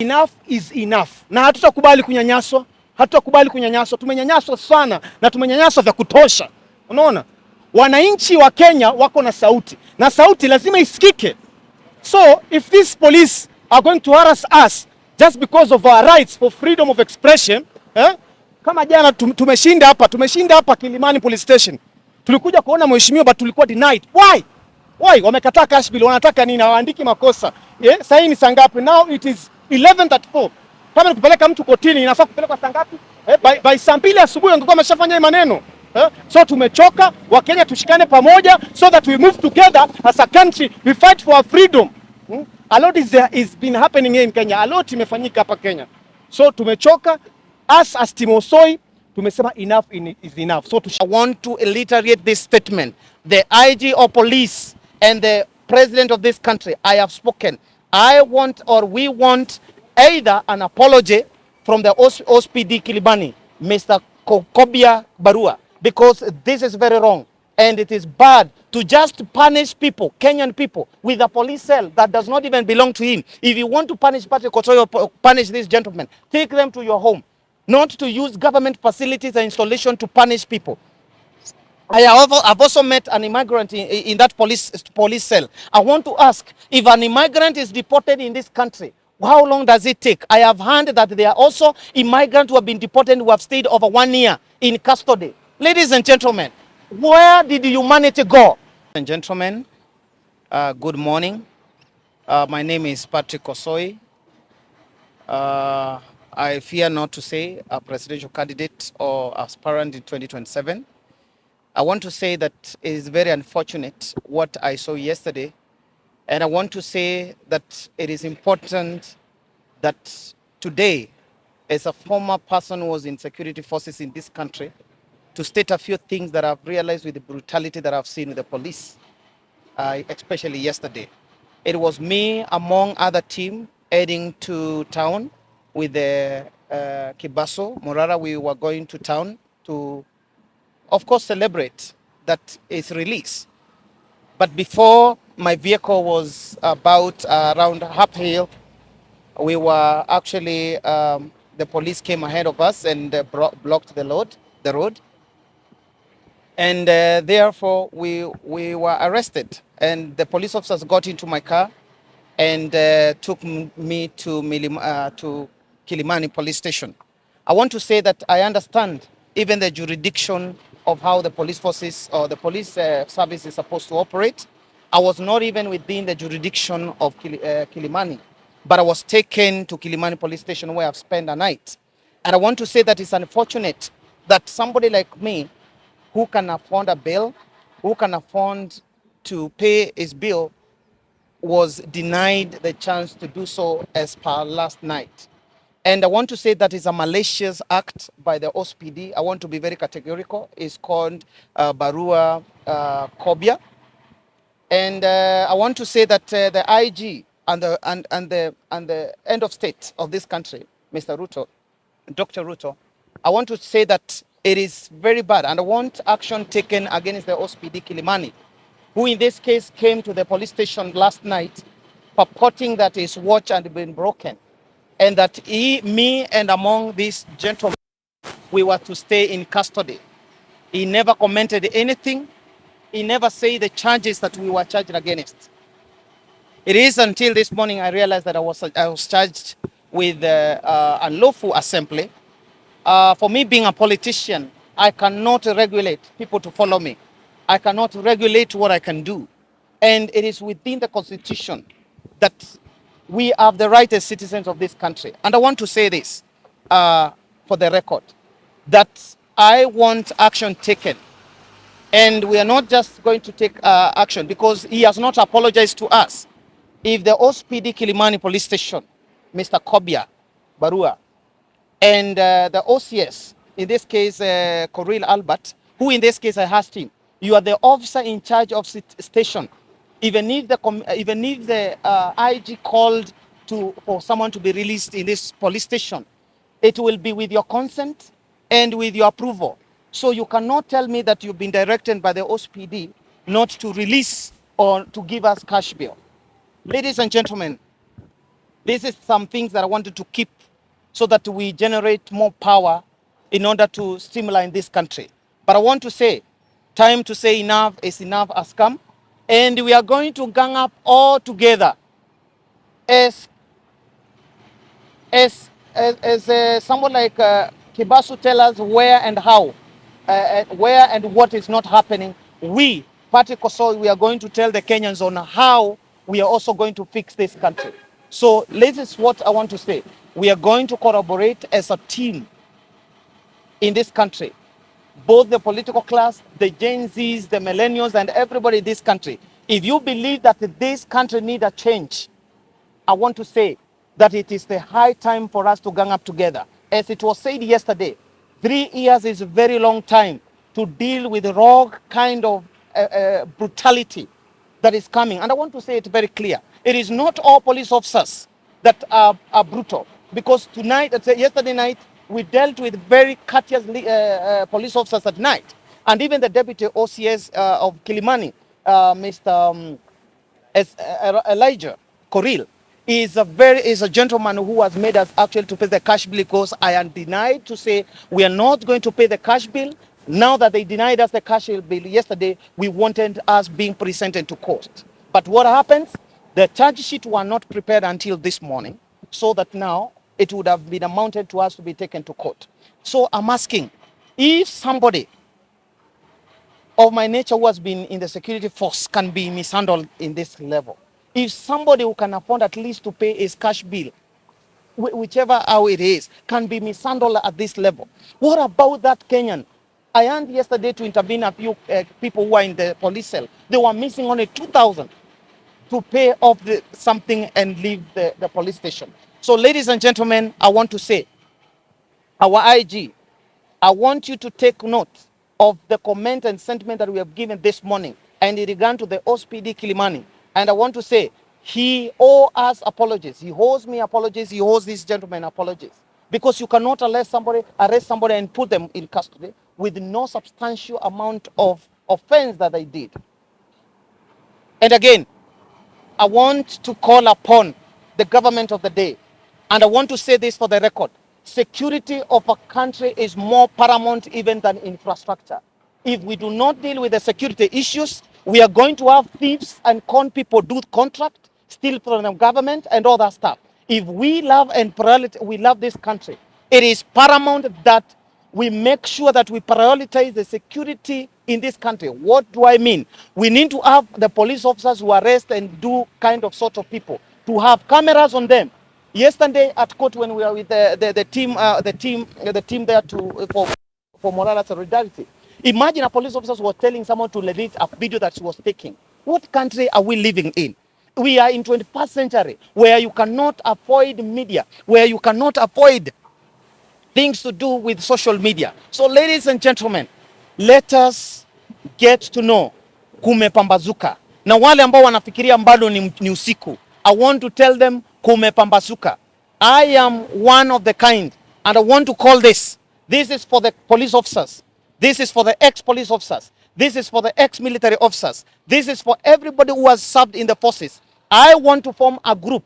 Enough is enough. Na hatutakubali kunyanyaswa. Hatutakubali kunyanyaswa. Tumenyanyaswa sana na tumenyanyaswa vya kutosha. Unaona? Wananchi wa Kenya wako na sauti. Na sauti lazima isikike. So if these police are going to harass us just because of our rights for freedom of expression, kama jana tumeshinda hapa Kilimani police station. Tulikuja kuona mheshimiwa but tulikuwa denied. Why? Wamekataa cash bill, wanataka nini? Hawaandiki makosa. Sasa ni saa ngapi? Now it is 11:34. Kama nikupeleka mtu kotini inafaa kupelekwa saa ngapi? By saa 2 asubuhi ungekuwa umeshafanya maneno. So tumechoka, Wakenya tushikane pamoja so that we move together as a country, we fight for our freedom. A lot is been happening here in Kenya. A lot imefanyika hapa Kenya. So tumechoka, us as Team Osoi tumesema enough is enough. So I want to reiterate this statement. The IG of police and the president of this country, I have spoken. We want either an apology from the OSPD Kilimani, Mr. Kobia Barua, because this is very wrong and it is bad to just punish people, Kenyan people, with a police cell that does not even belong to him. If you want to punish Patrick Otoyo, punish these gentlemen, take them to your home, not to use government facilities and installation to punish people. I've also met an immigrant in that police cell. I want to ask, if an immigrant is deported in this country, how long does it take? I have heard that there are also immigrants who have been deported who have stayed over 1 year in custody. Ladies and gentlemen, where did humanity go? Ladies and gentlemen, good morning. My name is Patrick Osoi. I fear not to say a presidential candidate or aspirant in 2027. I want to say that it is very unfortunate what I saw yesterday. And I want to say that it is important that today, as a former person who was in security forces in this country, to state a few things that I've realized with the brutality that I've seen with the police, especially yesterday. It was me, among other team, heading to town with the Kibaso, Morara. We were going to town to, of course, celebrate that its release. But before my vehicle was about around Uphill, we were actually, the police came ahead of us and blocked the road. And therefore, we were arrested. And the police officers got into my car and took me to Kilimani police station. I want to say that I understand even the jurisdiction of how the police forces or the police service is supposed to operate. I was not even within the jurisdiction of Kilimani, but I was taken to Kilimani police station where I've spent a night. And I want to say that it's unfortunate that somebody like me, who can afford a bill, who can afford to pay his bill, was denied the chance to do so as per last night. And I want to say that is a malicious act by the OSPD. I want to be very categorical. It's called Barua Kobia. And I want to say that the IG and the end of state of this country, Mr. Ruto, Dr. Ruto, I want to say that it is very bad. And I want action taken against the OSPD Kilimani, who in this case came to the police station last night purporting that his watch had been broken. And that me and among these gentlemen, we were to stay in custody. He never commented anything. He never said the charges that we were charged against. It is until this morning I realized that I was charged with unlawful assembly. For me being a politician, I cannot regulate people to follow me. I cannot regulate what I can do. And it is within the Constitution that we have the right as citizens of this country. And I want to say this for the record, that I want action taken. And we are not just going to take action because he has not apologized to us. If the OSPD Kilimani police station, Mr. Kobia Barua, and the OCS, in this case, Coril Albert, who in this case I asked him, you are the officer in charge of station. Even if the IG called for someone to be released in this police station, it will be with your consent and with your approval. So you cannot tell me that you've been directed by the OSPD not to release or to give us cash bail. Ladies and gentlemen, This is some things that I wanted to keep so that we generate more power in order to streamline this country. But I want to say, time to say enough is enough has come, and we are going to gang up all together as someone like Kibasu tell us where and how, where and what is not happening. We, Party Kosoi, we are going to tell the Kenyans on how we are also going to fix this country. So this is what I want to say. We are going to collaborate as a team in this country. Both the political class, the Gen Zs, the millennials, and everybody in this country. If you believe that this country needs a change, I want to say that it is the high time for us to gang up together. As it was said yesterday, 3 years is a very long time to deal with the raw kind of brutality that is coming. And I want to say it very clear. It is not all police officers that are brutal. Because tonight, yesterday night, we dealt with very courteous police officers at night. And even the deputy OCS of Kilimani, Mr. Elijah Koril, is a gentleman who has made us actually to pay the cash bill, because I am denied to say we are not going to pay the cash bill. Now that they denied us the cash bill yesterday, we wanted us being presented to court. But what happens? The charge sheet were not prepared until this morning, so that now it would have been amounted to us to be taken to court. So I'm asking, if somebody of my nature who has been in the security force can be mishandled in this level, if somebody who can afford at least to pay his cash bill, whichever how it is, can be mishandled at this level, what about that Kenyan? I had yesterday to intervene a few people who are in the police cell. They were missing only 2,000 to pay off something and leave the police station. So ladies and gentlemen, I want to say, our IG, I want you to take note of the comment and sentiment that we have given this morning and in regard to the OSPD Kilimani. And I want to say, he owes us apologies. He owes me apologies. He owes this gentleman apologies. Because you cannot arrest somebody and put them in custody with no substantial amount of offense that they did. And again, I want to call upon the government of the day, and I want to say this for the record. Security of a country is more paramount even than infrastructure. If we do not deal with the security issues, we are going to have thieves and con people do contract, steal from the government and all that stuff. If we love we love this country, it is paramount that we make sure that we prioritize the security in this country. What do I mean? We need to have the police officers who arrest and do kind of sort of people to have cameras on them. Yesterday at court, when we were with the team there for Morara solidarity, imagine a police officer was telling someone to delete a video that she was taking. What country are we living in? We are in 21st century where you cannot avoid media, where you cannot avoid things to do with social media. So ladies and gentlemen, let us get to know kumepambazuka. Na wale ambao wanafikiria bado ni usiku, I want to tell them kumepambazuka. I am one of the kind, and I want to call this. This is for the police officers. This is for the ex-police officers. This is for the ex-military officers. This is for everybody who has served in the forces. I want to form a group,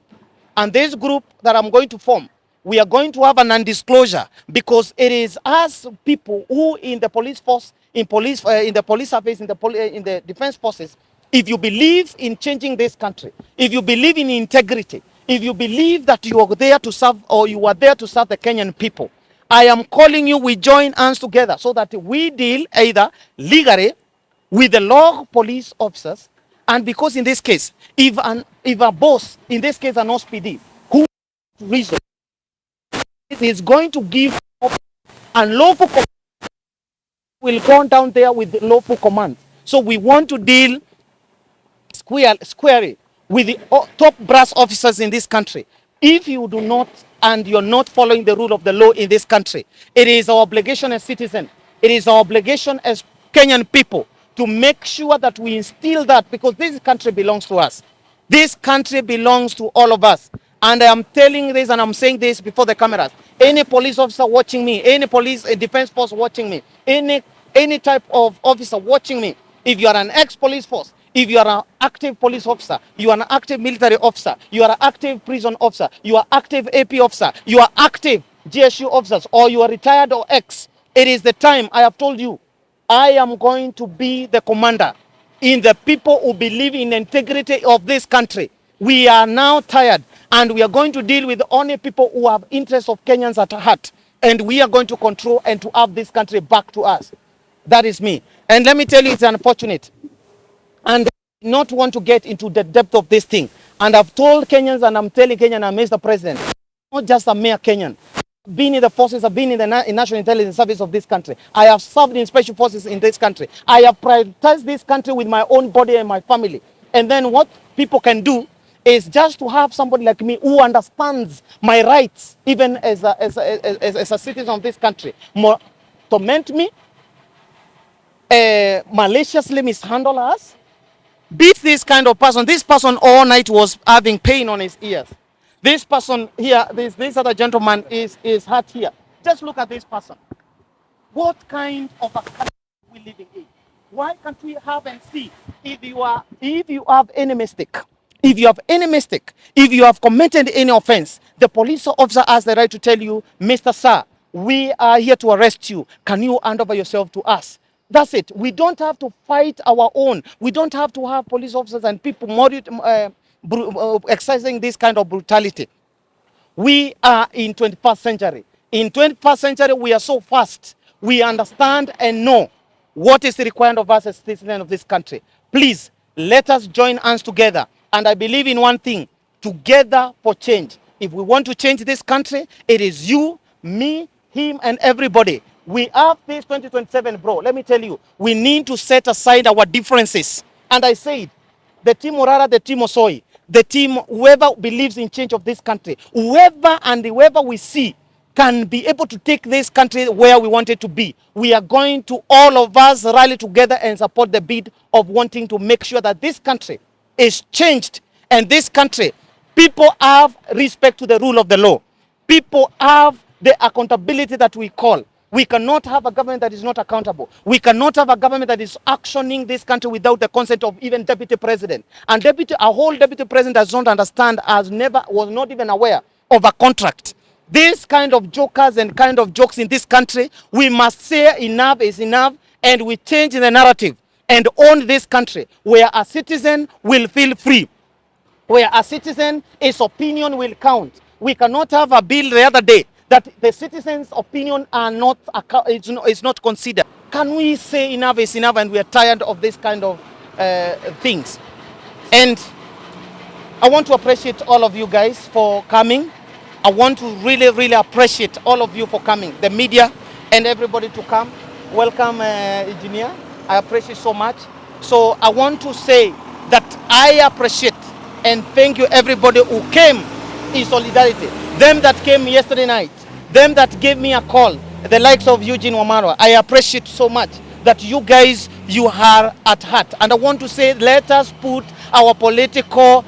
and this group that I'm going to form, we are going to have an undisclosure, because it is us people who in the police force, in the police service, in the defense forces, if you believe in changing this country, if you believe in integrity, if you believe that you are there to serve, or you are there to serve the Kenyan people, I am calling you, we join hands together so that we deal either legally with the law police officers, and because in this case, if a boss, in this case an OSPD, who reason is going to give unlawful command, will go down there with the lawful command. So we want to deal squarely with the top brass officers in this country. If you do not, and you're not following the rule of the law in this country, it is our obligation as citizens, it is our obligation as Kenyan people to make sure that we instill that, because this country belongs to us. This country belongs to all of us. And I am telling this, and I'm saying this before the cameras. Any police officer watching me, any police defense force watching me, any type of officer watching me, if you are an ex-police force, If you are an active police officer, you are an active military officer, you are an active prison officer, you are active AP officer, you are active GSU officers, or you are retired or ex, it is the time. I have told you, I am going to be the commander in the people who believe in the integrity of this country. We are now tired, and we are going to deal with only people who have interests of Kenyans at heart, and we are going to control and to have this country back to us. That is me. And let me tell you, it's unfortunate. And not want to get into the depth of this thing. And I've told Kenyans, and I'm telling Kenyan and Mr. President, not just a mere Kenyan. Been in the forces, I've been in the National Intelligence Service of this country. I have served in special forces in this country. I have prioritized this country with my own body and my family. And then what people can do is just to have somebody like me who understands my rights, even as a citizen of this country, torment me, maliciously mishandle us, beat this kind of person. This person all night was having pain on his ears. This person here, this other gentleman is hurt here. Just look at this person. What kind of a country are we living in? Why can't we have and see if you have any mistake? If you have any mistake, if you have committed any offense, the police officer has the right to tell you, Mr. Sir, we are here to arrest you. Can you hand over yourself to us? That's it. We don't have to fight our own. We don't have to have police officers and people exercising this kind of brutality. We are in 21st century. In 21st century, we are so fast. We understand and know what is required of us as citizens of this country. Please, let us join hands together. And I believe in one thing, together for change. If we want to change this country, it is you, me, him, and everybody. We have this 2027, bro. Let me tell you, we need to set aside our differences. And I said, the team Morara, the team Osoi, the team, whoever believes in change of this country, whoever we see can be able to take this country where we want it to be. We are going to, all of us, rally together and support the bid of wanting to make sure that this country is changed. And this country, people have respect to the rule of the law. People have the accountability that we call. We cannot have a government that is not accountable. We cannot have a government that is actioning this country without the consent of even deputy president. And a whole deputy president does not understand, was not even aware of a contract. This kind of jokers and kind of jokes in this country, we must say enough is enough, and we change the narrative and own this country where a citizen will feel free, where a citizen, his opinion will count. We cannot have a bill the other day that the citizens' opinion are not, is not considered. Can we say enough is enough, and we are tired of this kind of things? And I want to appreciate all of you guys for coming. I want to really, really appreciate all of you for coming, the media and everybody to come. Welcome, engineer. I appreciate so much. So I want to say that I appreciate and thank you everybody who came in solidarity. Them that came yesterday night, them that gave me a call, the likes of Eugene Wamaro. I appreciate so much that you guys, you are at heart. And I want to say, let us put our political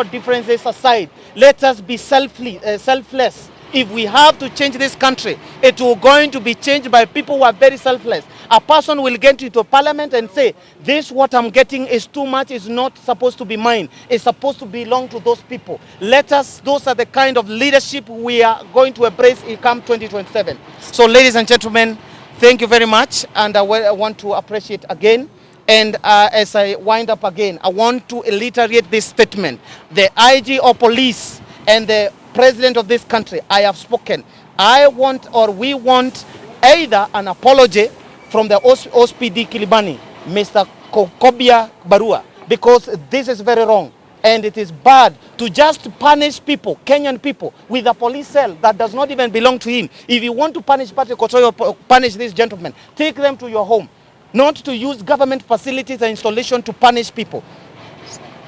differences aside. Let us be selfless. If we have to change this country, it will going to be changed by people who are very selfless. A person will get into parliament and say, this what I'm getting is too much, is not supposed to be mine. It's supposed to belong to those people. Those are the kind of leadership we are going to embrace in come 2027. So ladies and gentlemen, thank you very much. And I want to appreciate again. And as I wind up again, I want to reiterate this statement. The IG of police and the president of this country, I have spoken. We want either an apology from the OSPD Kilibani, Mr. Kobia Barua, because this is very wrong. And it is bad to just punish people, Kenyan people, with a police cell that does not even belong to him. If you want to punish Patrick Kotoyo, punish this gentleman, take them to your home, not to use government facilities and installation to punish people.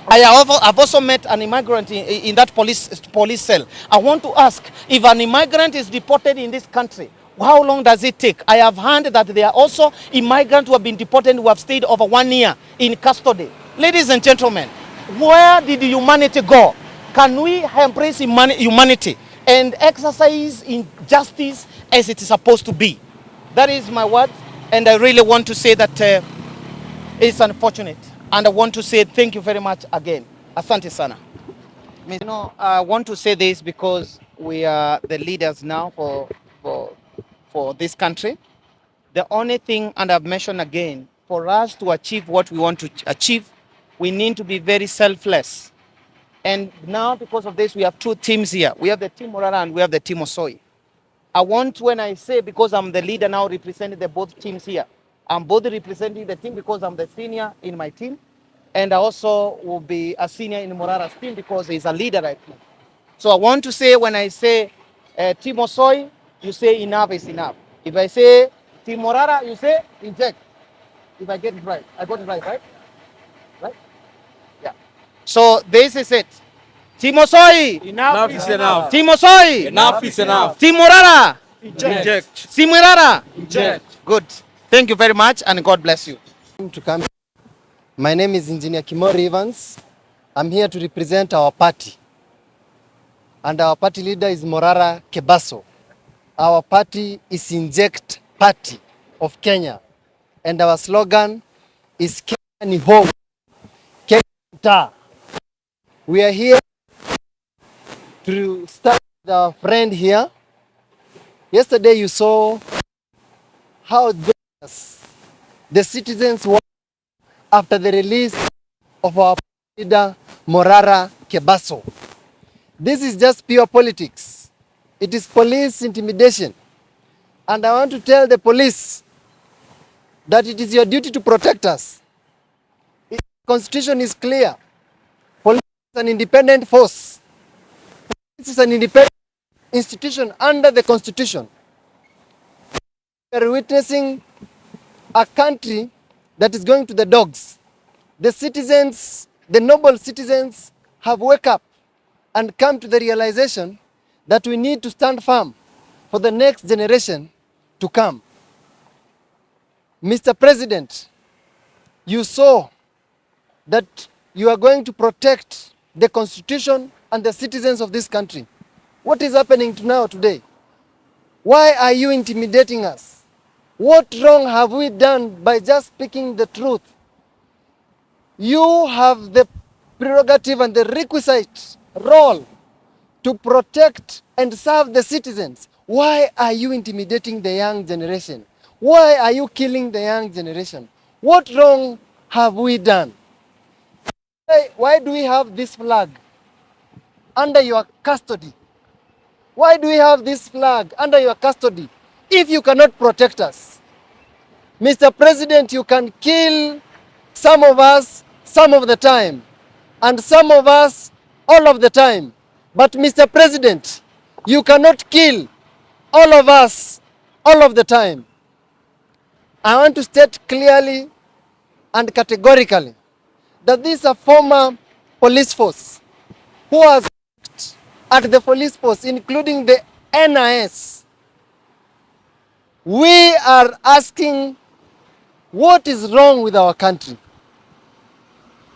I've also met an immigrant in that police cell. I want to ask, if an immigrant is deported in this country, how long does it take? I have heard that there are also immigrants who have been deported who have stayed over 1 year in custody. Ladies and gentlemen, where did humanity go? Can we embrace humanity and exercise injustice as it is supposed to be? That is my word, and I really want to say that it's unfortunate. And I want to say thank you very much again. Asante sana. I want to say this because we are the leaders now for, for this country. The only thing, and I've mentioned again, for us to achieve what we want to achieve, we need to be very selfless. And now, because of this, we have two teams here. We have the team Morara and we have the team Osoi. I want, when I say, because I'm the leader now representing the both teams here, I'm both representing the team because I'm the senior in my team, and I also will be a senior in Morara's team because he's a leader right now. So I want to say, when I say Team Osoi, you say enough is enough. If I say Team Morara, you say inject. If I get it right. I got it right, right? Right? Yeah. So this is it. Team Osoi. Enough is enough. Team Osoi. Enough is enough. Team Morara. Inject. Team Morara. Inject. Good. Thank you very much and God bless you. To come. My name is Engineer Kimori Evans. I'm here to represent our party. And our party leader is Morara Kebaso. Our party is Inject Party of Kenya. And our slogan is Kenya ni home. Kenya ta. We are here to start with our friend here. Yesterday you saw how joyous the citizens were after the release of our leader Morara Kebaso. This is just pure politics. It is police intimidation. And I want to tell the police that it is your duty to protect us. The Constitution is clear. Police is an independent force. This is an independent institution under the Constitution. We are witnessing a country that is going to the dogs. The citizens, the noble citizens have woke up and come to the realization that we need to stand firm for the next generation to come. Mr. President, you saw that you are going to protect the Constitution and the citizens of this country. What is happening now today? Why are you intimidating us? What wrong have we done by just speaking the truth? You have the prerogative and the requisite role to protect and serve the citizens. Why are you intimidating the young generation? Why are you killing the young generation? What wrong have we done? Why do we have this flag under your custody? Why do we have this flag under your custody if you cannot protect us? Mr. President, you can kill some of us some of the time, and some of us all of the time. But Mr. President, you cannot kill all of us all of the time. I want to state clearly and categorically that this is a former police force who has worked at the police force, including the NIS. We are asking, what is wrong with our country?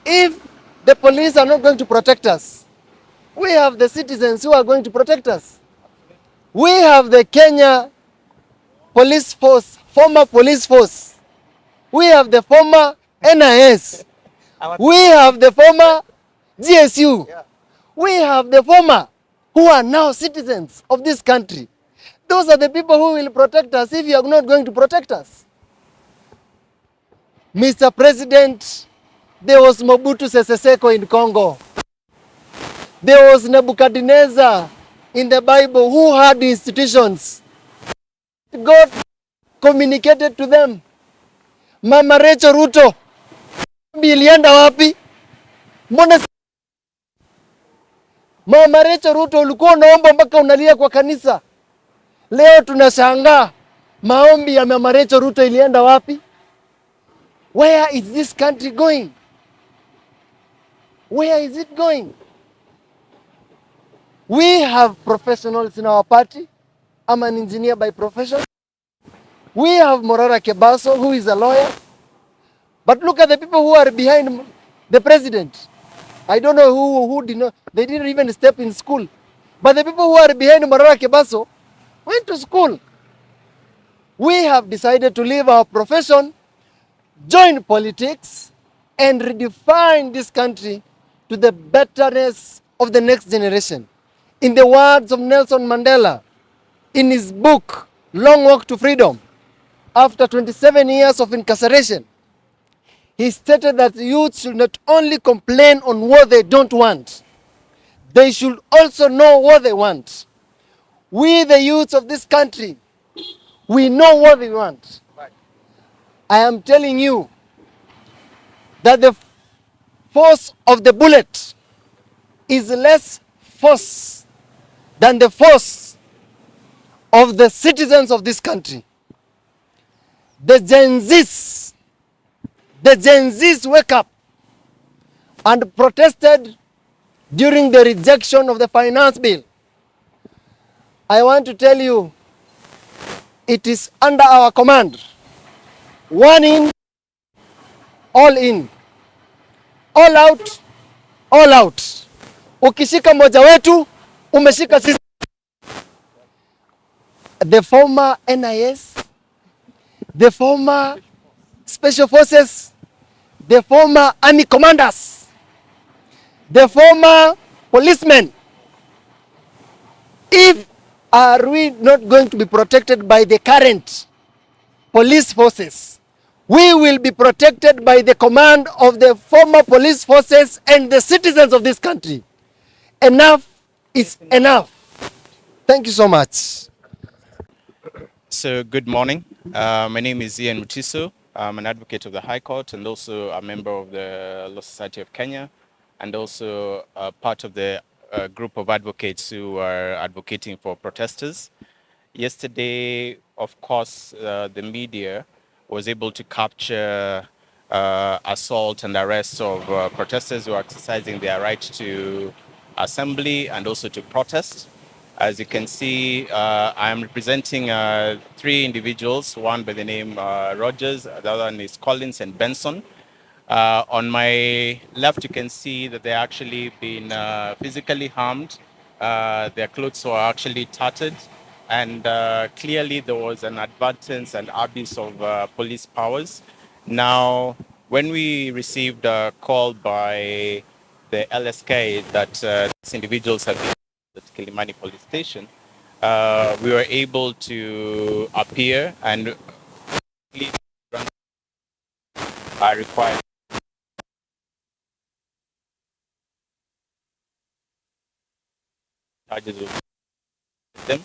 If the police are not going to protect us, we have the citizens who are going to protect us. We have the Kenya police force, former police force. We have the former NIS. We have the former GSU. We have the former who are now citizens of this country. Those are the people who will protect us if you are not going to protect us. Mr. President, there was Mobutu Sese Seko in Congo. There was Nebuchadnezzar in the Bible who had institutions. God communicated to them. Mama Rachel Ruto, ilienda wapi? Mbona Mama Rachel Ruto ulikuwa unaomba mpaka unalia kwa kanisa? Leo tunashangaa maombi ya Mama Rachel Ruto ilienda wapi? Where is this country going? Where is it going? We have professionals in our party. I'm an engineer by profession. We have Morara Kebaso, who is a lawyer. But look at the people who are behind the president. I don't know who did not, they didn't even step in school. But the people who are behind Morara Kebaso went to school. We have decided to leave our profession, join politics, and redefine this country to the betterness of the next generation. In the words of Nelson Mandela, in his book, Long Walk to Freedom, after 27 years of incarceration, he stated that youth should not only complain on what they don't want, they should also know what they want. We, the youth of this country, we know what we want. I am telling you that the force of the bullet is less force than the force of the citizens of this country. The Gen Zs wake up and protested during the rejection of the finance bill. I want to tell you, it is under our command. One in, all out, all out. Ukishika mmoja wetu, umeshika sisi. The former NIS, the former Special Forces, the former army commanders, the former policemen. If are we not going to be protected by the current police forces, we will be protected by the command of the former police forces and the citizens of this country. Enough is enough. Thank you so much. So good morning. My name is Ian Mutiso. I'm an advocate of the High Court and also a member of the Law Society of Kenya, and also part of the group of advocates who are advocating for protesters. Yesterday, of course, the media was able to capture assault and arrest of protesters who are exercising their right to assembly and also to protest. As you can see, I am representing three individuals, one by the name Rogers, the other one is Collins and Benson. On my left, you can see that they're actually been physically harmed. Their clothes were actually tattered, and clearly there was an advertence and abuse of police powers. Now, when we received a call by the LSK that these individuals have been at Kilimani police station, we were able to appear and require charges with them.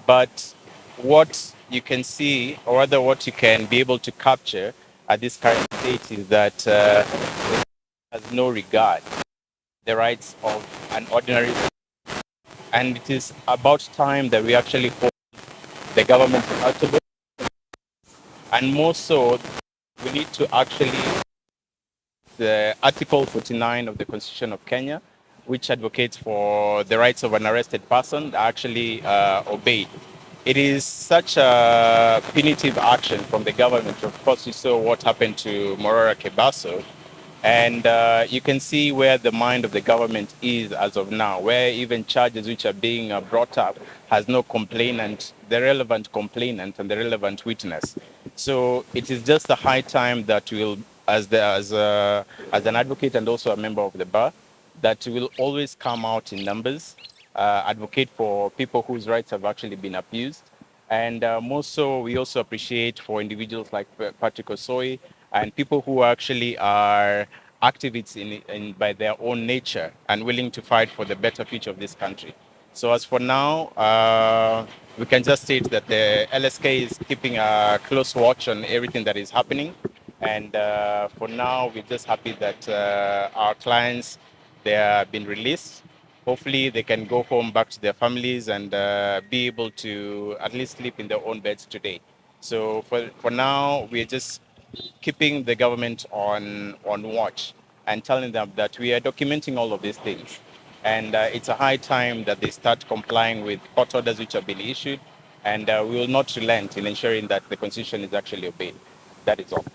But what you can see, or rather what you can be able to capture at this current state, is that it has no regard the rights of an ordinary, and it is about time that we actually hold the government accountable, and more so, we need to actually the Article 49 of the Constitution of Kenya, which advocates for the rights of an arrested person, actually obeyed. It is such a punitive action from the government. Of course, you saw what happened to Morara Kebaso, and you can see where the mind of the government is as of now, where even charges which are being brought up has no complainant, the relevant complainant and the relevant witness. So it is just a high time that we'll, as an advocate and also a member of the bar, that will always come out in numbers, advocate for people whose rights have actually been abused. And more so, we also appreciate for individuals like Patrick Osoi and people who actually are activists by their own nature and willing to fight for the better future of this country. So as for now, we can just state that the LSK is keeping a close watch on everything that is happening. And for now, we're just happy that our clients, they have been released. Hopefully they can go home back to their families and be able to at least sleep in their own beds today. So for now, we're just keeping the government on watch and telling them that we are documenting all of these things. And it's a high time that they start complying with court orders which have been issued. And we will not relent in ensuring that the Constitution is actually obeyed. That is all.